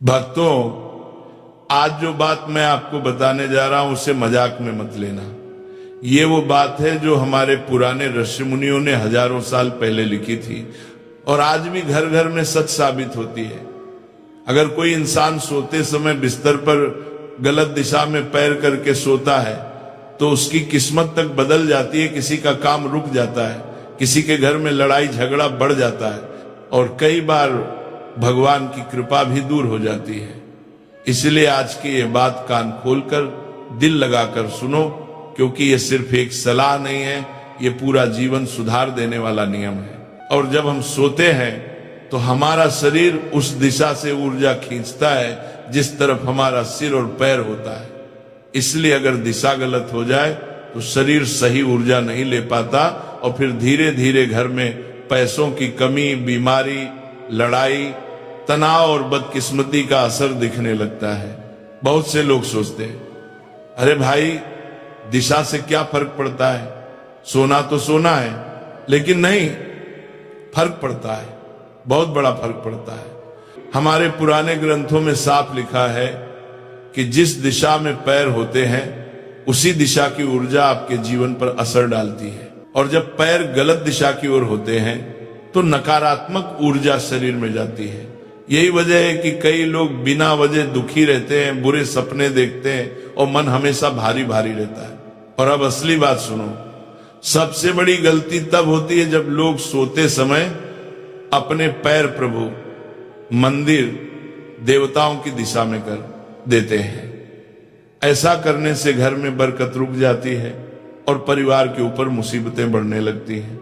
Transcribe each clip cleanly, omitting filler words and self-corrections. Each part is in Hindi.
भक्तों, आज जो बात मैं आपको बताने जा रहा हूं उसे मजाक में मत लेना। ये वो बात है जो हमारे पुराने ऋषि मुनियों ने हजारों साल पहले लिखी थी और आज भी घर घर में सच साबित होती है। अगर कोई इंसान सोते समय बिस्तर पर गलत दिशा में पैर करके सोता है तो उसकी किस्मत तक बदल जाती है, किसी का काम रुक जाता है, किसी के घर में लड़ाई झगड़ा बढ़ जाता है और कई बार भगवान की कृपा भी दूर हो जाती है। इसलिए आज की ये बात कान खोलकर दिल लगाकर सुनो, क्योंकि ये सिर्फ एक सलाह नहीं है, ये पूरा जीवन सुधार देने वाला नियम है। और जब हम सोते हैं तो हमारा शरीर उस दिशा से ऊर्जा खींचता है जिस तरफ हमारा सिर और पैर होता है। इसलिए अगर दिशा गलत हो जाए तो शरीर सही ऊर्जा नहीं ले पाता और फिर धीरे धीरे घर में पैसों की कमी, बीमारी, लड़ाई, तनाव और बदकिस्मती का असर दिखने लगता है। बहुत से लोग सोचते हैं, अरे भाई दिशा से क्या फर्क पड़ता है, सोना तो सोना है। लेकिन नहीं, फर्क पड़ता है, बहुत बड़ा फर्क पड़ता है। हमारे पुराने ग्रंथों में साफ लिखा है कि जिस दिशा में पैर होते हैं उसी दिशा की ऊर्जा आपके जीवन पर असर डालती है। और जब पैर गलत दिशा की ओर होते हैं तो नकारात्मक ऊर्जा शरीर में जाती है। यही वजह है कि कई लोग बिना वजह दुखी रहते हैं, बुरे सपने देखते हैं और मन हमेशा भारी भारी रहता है। और अब असली बात सुनो, सबसे बड़ी गलती तब होती है जब लोग सोते समय अपने पैर प्रभु, मंदिर, देवताओं की दिशा में कर देते हैं। ऐसा करने से घर में बरकत रुक जाती है और परिवार के ऊपर मुसीबतें बढ़ने लगती हैं।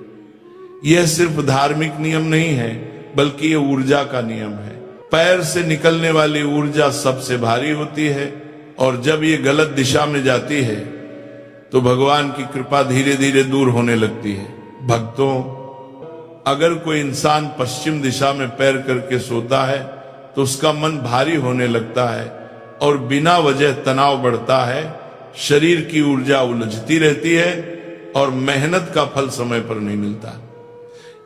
यह सिर्फ धार्मिक नियम नहीं है, बल्कि ये ऊर्जा का नियम है। पैर से निकलने वाली ऊर्जा सबसे भारी होती है और जब ये गलत दिशा में जाती है तो भगवान की कृपा धीरे धीरे दूर होने लगती है। भक्तों, अगर कोई इंसान पश्चिम दिशा में पैर करके सोता है तो उसका मन भारी होने लगता है और बिना वजह तनाव बढ़ता है, शरीर की ऊर्जा उलझती रहती है और मेहनत का फल समय पर नहीं मिलता।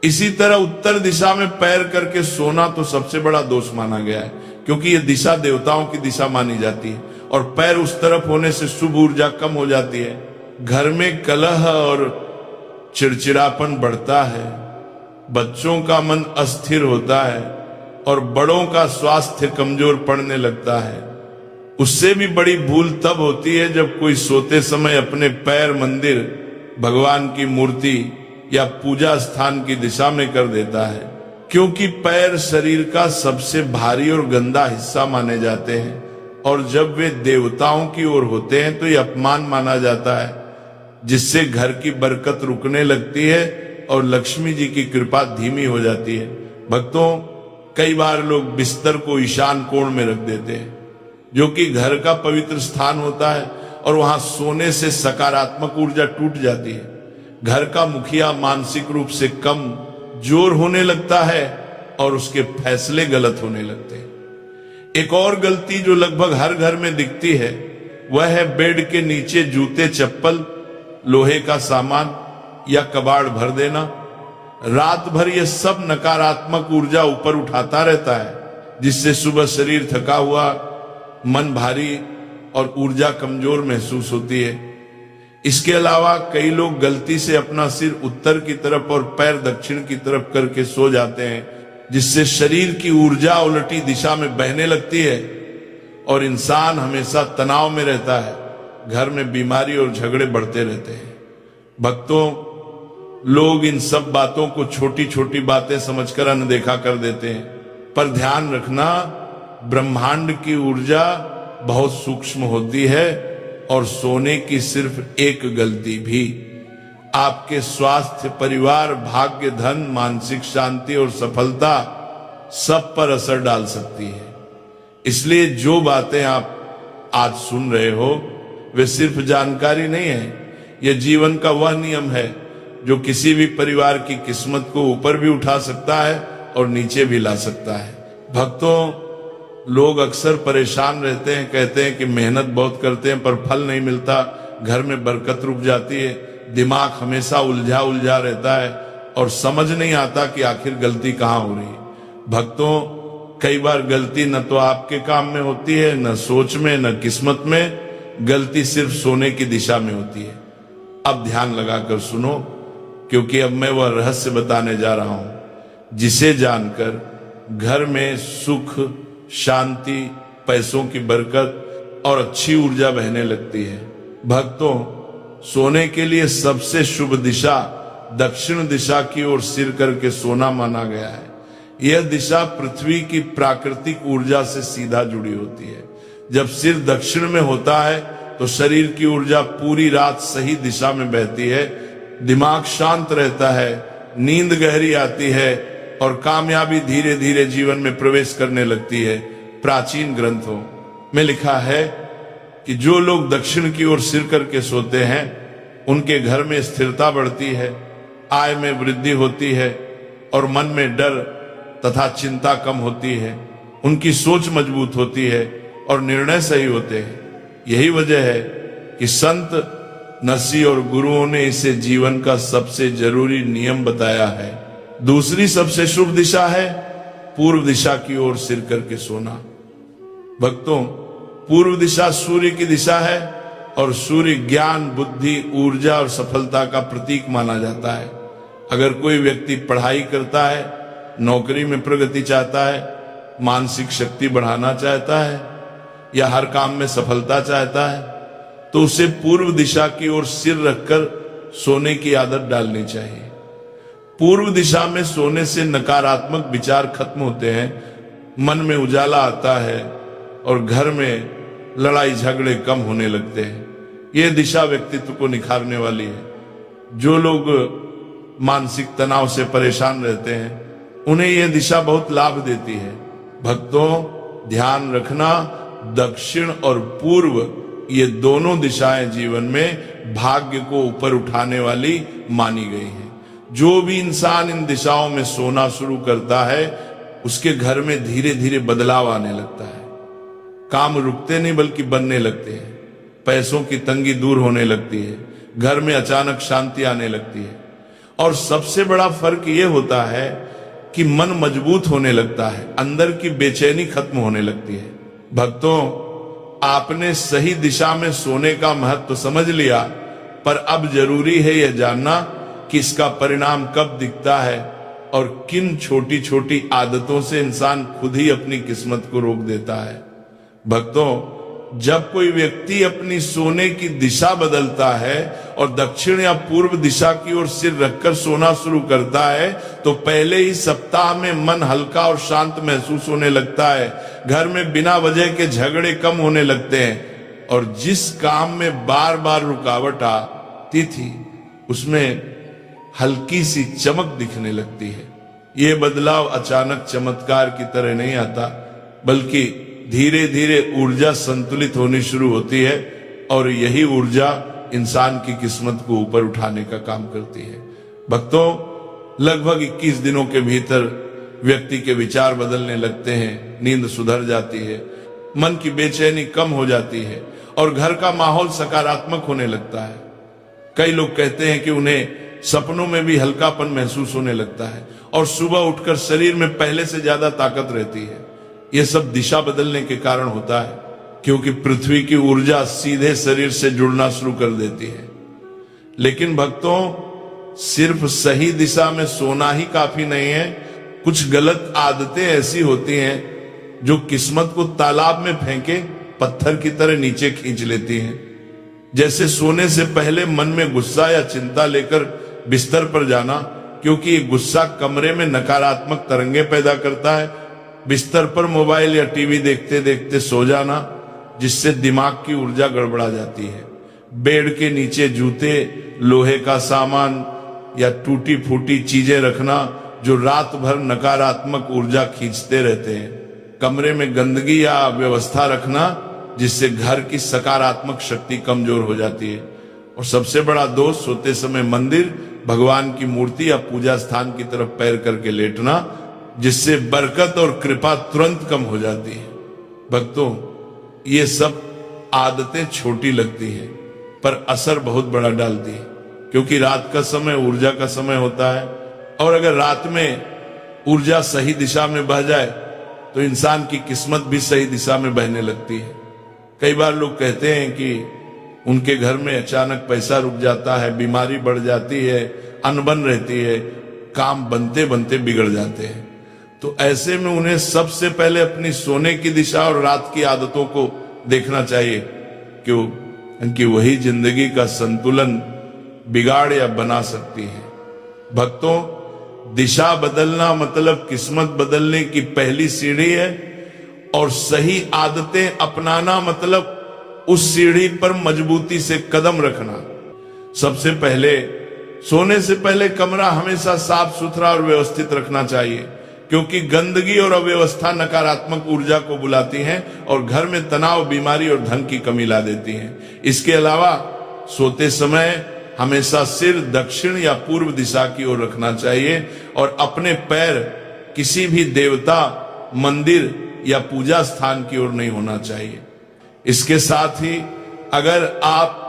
इसी तरह उत्तर दिशा में पैर करके सोना तो सबसे बड़ा दोष माना गया है, क्योंकि यह दिशा देवताओं की दिशा मानी जाती है और पैर उस तरफ होने से शुभ ऊर्जा कम हो जाती है। घर में कलह और चिड़चिड़ापन बढ़ता है, बच्चों का मन अस्थिर होता है और बड़ों का स्वास्थ्य कमजोर पड़ने लगता है। उससे भी बड़ी भूल तब होती है जब कोई सोते समय अपने पैर मंदिर, भगवान की मूर्ति या पूजा स्थान की दिशा में कर देता है, क्योंकि पैर शरीर का सबसे भारी और गंदा हिस्सा माने जाते हैं और जब वे देवताओं की ओर होते हैं तो ये अपमान माना जाता है, जिससे घर की बरकत रुकने लगती है और लक्ष्मी जी की कृपा धीमी हो जाती है। भक्तों, कई बार लोग बिस्तर को ईशान कोण में रख देते हैं, जो कि घर का पवित्र स्थान होता है, और वहां सोने से सकारात्मक ऊर्जा टूट जाती है। घर का मुखिया मानसिक रूप से कम जोर होने लगता है और उसके फैसले गलत होने लगते हैं। एक और गलती जो लगभग हर घर में दिखती है वह है बेड के नीचे जूते, चप्पल, लोहे का सामान या कबाड़ भर देना। रात भर यह सब नकारात्मक ऊर्जा ऊपर उठाता रहता है, जिससे सुबह शरीर थका हुआ, मन भारी और ऊर्जा कमजोर महसूस होती है। इसके अलावा कई लोग गलती से अपना सिर उत्तर की तरफ और पैर दक्षिण की तरफ करके सो जाते हैं, जिससे शरीर की ऊर्जा उल्टी दिशा में बहने लगती है और इंसान हमेशा तनाव में रहता है। घर में बीमारी और झगड़े बढ़ते रहते हैं। भक्तों, लोग इन सब बातों को छोटी छोटी बातें समझकर अनदेखा कर देते हैं, पर ध्यान रखना, ब्रह्मांड की ऊर्जा बहुत सूक्ष्म होती है और सोने की सिर्फ एक गलती भी आपके स्वास्थ्य, परिवार, भाग्य, धन, मानसिक शांति और सफलता सब पर असर डाल सकती है। इसलिए जो बातें आप आज सुन रहे हो वे सिर्फ जानकारी नहीं है, यह जीवन का वह नियम है जो किसी भी परिवार की किस्मत को ऊपर भी उठा सकता है और नीचे भी ला सकता है। भक्तों, लोग अक्सर परेशान रहते हैं, कहते हैं कि मेहनत बहुत करते हैं पर फल नहीं मिलता, घर में बरकत रुक जाती है, दिमाग हमेशा उलझा उलझा रहता है और समझ नहीं आता कि आखिर गलती कहाँ हो रही है। भक्तों, कई बार गलती न तो आपके काम में होती है, न सोच में, न किस्मत में, गलती सिर्फ सोने की दिशा में होती है। अब ध्यान लगाकर सुनो, क्योंकि अब मैं वह रहस्य बताने जा रहा हूं जिसे जानकर घर में सुख, शांति, पैसों की बरकत और अच्छी ऊर्जा बहने लगती है। भक्तों, सोने के लिए सबसे शुभ दिशा दक्षिण दिशा की ओर सिर करके सोना माना गया है। यह दिशा पृथ्वी की प्राकृतिक ऊर्जा से सीधा जुड़ी होती है। जब सिर दक्षिण में होता है तो शरीर की ऊर्जा पूरी रात सही दिशा में बहती है, दिमाग शांत रहता है, नींद गहरी आती है और कामयाबी धीरे धीरे जीवन में प्रवेश करने लगती है। प्राचीन ग्रंथों में लिखा है कि जो लोग दक्षिण की ओर सिर करके सोते हैं उनके घर में स्थिरता बढ़ती है, आय में वृद्धि होती है और मन में डर तथा चिंता कम होती है। उनकी सोच मजबूत होती है और निर्णय सही होते हैं। यही वजह है कि संत, नसी और गुरुओं ने इसे जीवन का सबसे जरूरी नियम बताया है। दूसरी सबसे शुभ दिशा है पूर्व दिशा की ओर सिर करके सोना। भक्तों, पूर्व दिशा सूर्य की दिशा है और सूर्य ज्ञान, बुद्धि, ऊर्जा और सफलता का प्रतीक माना जाता है। अगर कोई व्यक्ति पढ़ाई करता है, नौकरी में प्रगति चाहता है, मानसिक शक्ति बढ़ाना चाहता है या हर काम में सफलता चाहता है, तो उसे पूर्व दिशा की ओर सिर रखकर सोने की आदत डालनी चाहिए। पूर्व दिशा में सोने से नकारात्मक विचार खत्म होते हैं, मन में उजाला आता है और घर में लड़ाई झगड़े कम होने लगते हैं। यह दिशा व्यक्तित्व को निखारने वाली है। जो लोग मानसिक तनाव से परेशान रहते हैं उन्हें यह दिशा बहुत लाभ देती है। भक्तों, ध्यान रखना, दक्षिण और पूर्व ये दोनों दिशाएं जीवन में भाग्य को ऊपर उठाने वाली मानी गई हैं। जो भी इंसान इन दिशाओं में सोना शुरू करता है उसके घर में धीरे धीरे बदलाव आने लगता है। काम रुकते नहीं बल्कि बनने लगते हैं। पैसों की तंगी दूर होने लगती है, घर में अचानक शांति आने लगती है और सबसे बड़ा फर्क यह होता है कि मन मजबूत होने लगता है, अंदर की बेचैनी खत्म होने लगती है। भक्तों, आपने सही दिशा में सोने का महत्व तो समझ लिया, पर अब जरूरी है यह जानना कि इसका परिणाम कब दिखता है और किन छोटी छोटी आदतों से इंसान खुद ही अपनी किस्मत को रोक देता है। भक्तों, जब कोई व्यक्ति अपनी सोने की दिशा बदलता है और दक्षिण या पूर्व दिशा की ओर सिर रखकर सोना शुरू करता है तो पहले ही सप्ताह में मन हल्का और शांत महसूस होने लगता है। घर में बिना वजह के झगड़े कम होने लगते हैं और जिस काम में बार बार रुकावट आती थी उसमें हल्की सी चमक दिखने लगती है। ये बदलाव अचानक चमत्कार की तरह नहीं आता, बल्कि धीरे धीरे ऊर्जा संतुलित होनी शुरू होती है और यही ऊर्जा इंसान की किस्मत को ऊपर उठाने का काम करती है। भक्तों, लगभग 21 दिनों के भीतर व्यक्ति के विचार बदलने लगते हैं, नींद सुधर जाती है, मन की बेचैनी कम हो जाती है और घर का माहौल सकारात्मक होने लगता है। कई लोग कहते हैं कि उन्हें सपनों में भी हल्कापन महसूस होने लगता है और सुबह उठकर शरीर में पहले से ज्यादा ताकत रहती है। यह सब दिशा बदलने के कारण होता है, क्योंकि पृथ्वी की ऊर्जा सीधे शरीर से जुड़ना शुरू कर देती है। लेकिन भक्तों, सिर्फ सही दिशा में सोना ही काफी नहीं है। कुछ गलत आदतें ऐसी होती हैं जो किस्मत को तालाब में फेंके पत्थर की तरह नीचे खींच लेती हैं। जैसे सोने से पहले मन में गुस्सा या चिंता लेकर बिस्तर पर जाना, क्योंकि ये गुस्सा कमरे में नकारात्मक तरंगे पैदा करता है। बिस्तर पर मोबाइल या टीवी देखते देखते सो जाना, जिससे दिमाग की ऊर्जा गड़बड़ा जाती है। बेड के नीचे जूते, लोहे का सामान या टूटी फूटी चीजें रखना जो रात भर नकारात्मक ऊर्जा खींचते रहते हैं। कमरे में गंदगी या अव्यवस्था रखना, जिससे घर की सकारात्मक शक्ति कमजोर हो जाती है। और सबसे बड़ा दोष, सोते समय मंदिर, भगवान की मूर्ति या पूजा स्थान की तरफ पैर करके लेटना, जिससे बरकत और कृपा तुरंत कम हो जाती है। भक्तों, ये सब आदतें छोटी लगती हैं पर असर बहुत बड़ा डालती है, क्योंकि रात का समय ऊर्जा का समय होता है और अगर रात में ऊर्जा सही दिशा में बह जाए तो इंसान की किस्मत भी सही दिशा में बहने लगती है। कई बार लोग कहते हैं कि उनके घर में अचानक पैसा रुक जाता है, बीमारी बढ़ जाती है, अनबन रहती है, काम बनते बनते बिगड़ जाते हैं। तो ऐसे में उन्हें सबसे पहले अपनी सोने की दिशा और रात की आदतों को देखना चाहिए, क्यों? क्योंकि वही जिंदगी का संतुलन बिगाड़ या बना सकती है। भक्तों, दिशा बदलना मतलब किस्मत बदलने की पहली सीढ़ी है, और सही आदतें अपनाना मतलब उस सीढ़ी पर मजबूती से कदम रखना। सबसे पहले सोने से पहले कमरा हमेशा साफ सुथरा और व्यवस्थित रखना चाहिए, क्योंकि गंदगी और अव्यवस्था नकारात्मक ऊर्जा को बुलाती हैं और घर में तनाव, बीमारी और धन की कमी ला देती हैं। इसके अलावा सोते समय हमेशा सिर दक्षिण या पूर्व दिशा की ओर रखना चाहिए और अपने पैर किसी भी देवता, मंदिर या पूजा स्थान की ओर नहीं होना चाहिए। इसके साथ ही अगर आप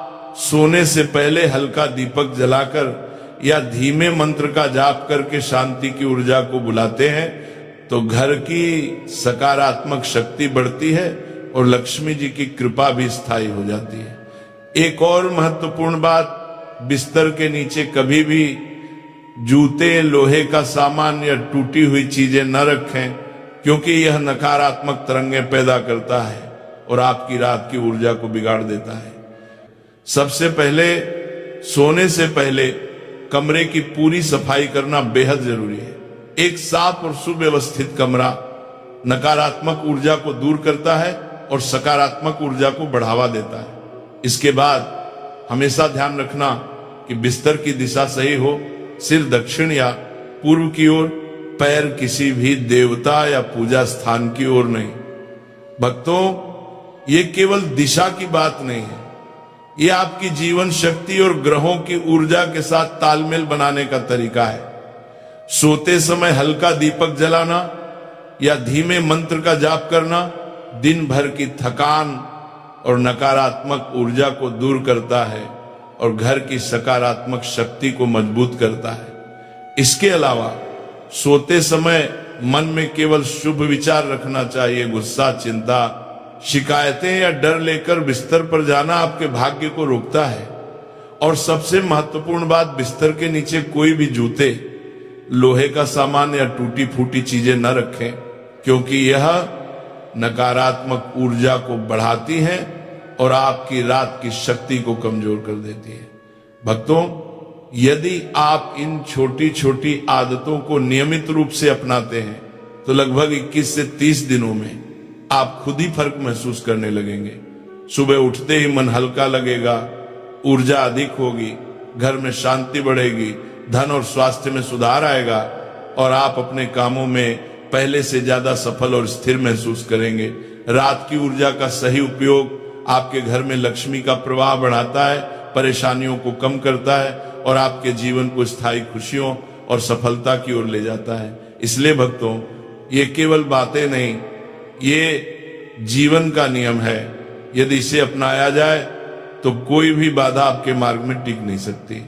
सोने से पहले हल्का दीपक जलाकर या धीमे मंत्र का जाप करके शांति की ऊर्जा को बुलाते हैं तो घर की सकारात्मक शक्ति बढ़ती है और लक्ष्मी जी की कृपा भी स्थायी हो जाती है। एक और महत्वपूर्ण बात, बिस्तर के नीचे कभी भी जूते, लोहे का सामान या टूटी हुई चीजें न रखें, क्योंकि यह नकारात्मक तरंगें पैदा करता है और आपकी रात की ऊर्जा को बिगाड़ देता है। सबसे पहले सोने से पहले कमरे की पूरी सफाई करना बेहद जरूरी है। एक साफ और सुव्यवस्थित कमरा नकारात्मक ऊर्जा को दूर करता है और सकारात्मक ऊर्जा को बढ़ावा देता है। इसके बाद हमेशा ध्यान रखना कि बिस्तर की दिशा सही हो, सिर दक्षिण या पूर्व की ओर, पैर किसी भी देवता या पूजा स्थान की ओर नहीं। भक्तों, ये केवल दिशा की बात नहीं है, ये आपकी जीवन शक्ति और ग्रहों की ऊर्जा के साथ तालमेल बनाने का तरीका है। सोते समय हल्का दीपक जलाना या धीमे मंत्र का जाप करना दिन भर की थकान और नकारात्मक ऊर्जा को दूर करता है और घर की सकारात्मक शक्ति को मजबूत करता है। इसके अलावा सोते समय मन में केवल शुभ विचार रखना चाहिए। गुस्सा, चिंता, शिकायतें या डर लेकर बिस्तर पर जाना आपके भाग्य को रोकता है। और सबसे महत्वपूर्ण बात, बिस्तर के नीचे कोई भी जूते, लोहे का सामान या टूटी फूटी चीजें न रखें, क्योंकि यह नकारात्मक ऊर्जा को बढ़ाती हैं और आपकी रात की शक्ति को कमजोर कर देती है। भक्तों, यदि आप इन छोटी छोटी आदतों को नियमित रूप से अपनाते हैं तो लगभग 21 से 30 दिनों में आप खुद ही फर्क महसूस करने लगेंगे। सुबह उठते ही मन हल्का लगेगा, ऊर्जा अधिक होगी, घर में शांति बढ़ेगी, धन और स्वास्थ्य में सुधार आएगा और आप अपने कामों में पहले से ज्यादा सफल और स्थिर महसूस करेंगे। रात की ऊर्जा का सही उपयोग आपके घर में लक्ष्मी का प्रवाह बढ़ाता है, परेशानियों को कम करता है और आपके जीवन को स्थायी खुशियों और सफलता की ओर ले जाता है। इसलिए भक्तों, ये केवल बातें नहीं, ये जीवन का नियम है। यदि इसे अपनाया जाए तो कोई भी बाधा आपके मार्ग में टिक नहीं सकती।